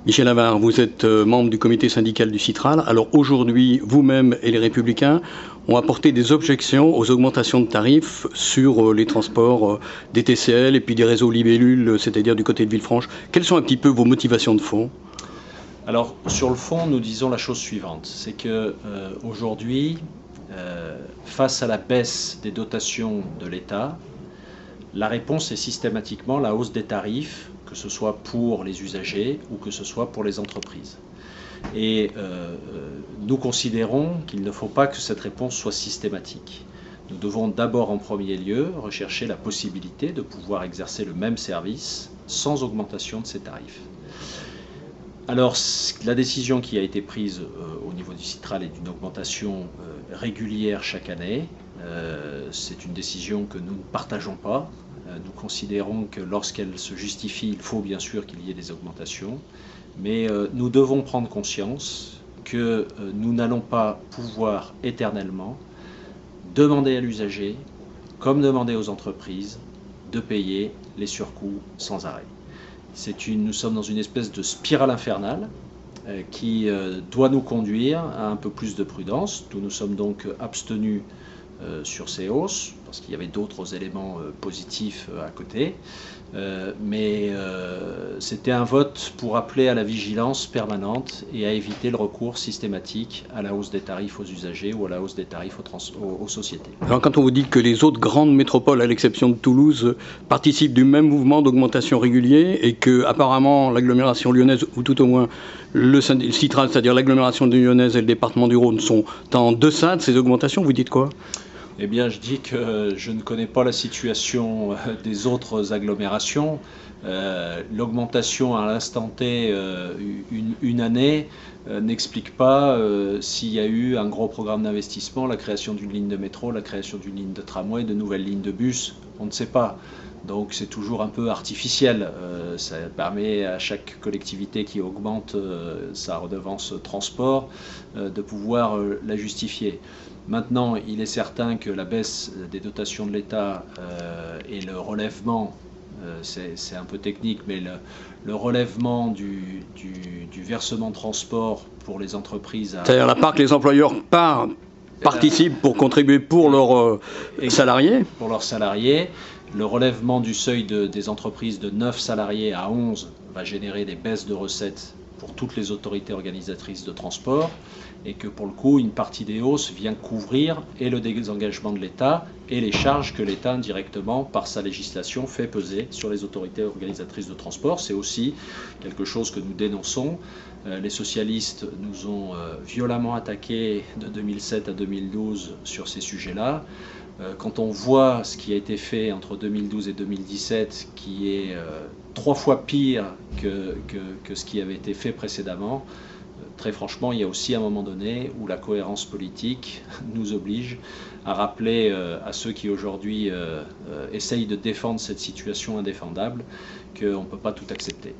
Michel Avare, vous êtes membre du comité syndical du Citral. Alors aujourd'hui, vous-même et les Républicains ont apporté des objections aux augmentations de tarifs sur les transports des TCL et puis des réseaux libellules, c'est-à-dire du côté de Villefranche. Quelles sont un petit peu vos motivations de fond ? Alors sur le fond, nous disons la chose suivante, c'est que aujourd'hui, face à la baisse des dotations de l'État, la réponse est systématiquement la hausse des tarifs, que ce soit pour les usagers ou que ce soit pour les entreprises. Et nous considérons qu'il ne faut pas que cette réponse soit systématique. Nous devons d'abord en premier lieu rechercher la possibilité de pouvoir exercer le même service sans augmentation de ces tarifs. Alors la décision qui a été prise au niveau du Citral est d'une augmentation régulière chaque année. C'est une décision que nous ne partageons pas. Nous considérons que lorsqu'elle se justifie, il faut bien sûr qu'il y ait des augmentations. Mais nous devons prendre conscience que nous n'allons pas pouvoir éternellement demander à l'usager, comme demander aux entreprises, de payer les surcoûts sans arrêt. Nous sommes dans une espèce de spirale infernale qui doit nous conduire à un peu plus de prudence. Nous nous sommes donc abstenus sur ces hausses, parce qu'il y avait d'autres éléments positifs à côté. Mais c'était un vote pour appeler à la vigilance permanente et à éviter le recours systématique à la hausse des tarifs aux usagers ou à la hausse des tarifs aux sociétés. Alors quand on vous dit que les autres grandes métropoles, à l'exception de Toulouse, participent du même mouvement d'augmentation régulier et que apparemment l'agglomération lyonnaise, ou tout au moins le Citral, c'est-à-dire l'agglomération lyonnaise et le département du Rhône, sont en deçà de ces augmentations, vous dites quoi ? Eh bien, je dis que je ne connais pas la situation des autres agglomérations. L'augmentation à l'instant T, une année, n'explique pas s'il y a eu un gros programme d'investissement, la création d'une ligne de métro, la création d'une ligne de tramway, de nouvelles lignes de bus. On ne sait pas. Donc c'est toujours un peu artificiel. Ça permet à chaque collectivité qui augmente sa redevance transport de pouvoir la justifier. Maintenant, il est certain que la baisse des dotations de l'État et le relèvement, c'est un peu technique, mais le relèvement du versement de transport pour les entreprises... C'est-à-dire la part que les employeurs participent pour contribuer pour leurs salariés ? Pour leurs salariés. Le relèvement du seuil des entreprises de 9 salariés à 11 va générer des baisses de recettes pour toutes les autorités organisatrices de transport et que pour le coup, une partie des hausses vient couvrir et le désengagement de l'État et les charges que l'État indirectement, par sa législation, fait peser sur les autorités organisatrices de transport. C'est aussi quelque chose que nous dénonçons. Les socialistes nous ont violemment attaqués de 2007 à 2012 sur ces sujets-là. Quand on voit ce qui a été fait entre 2012 et 2017, qui est 3 fois pire que ce qui avait été fait précédemment, très franchement, il y a aussi un moment donné où la cohérence politique nous oblige à rappeler à ceux qui aujourd'hui essayent de défendre cette situation indéfendable qu'on ne peut pas tout accepter.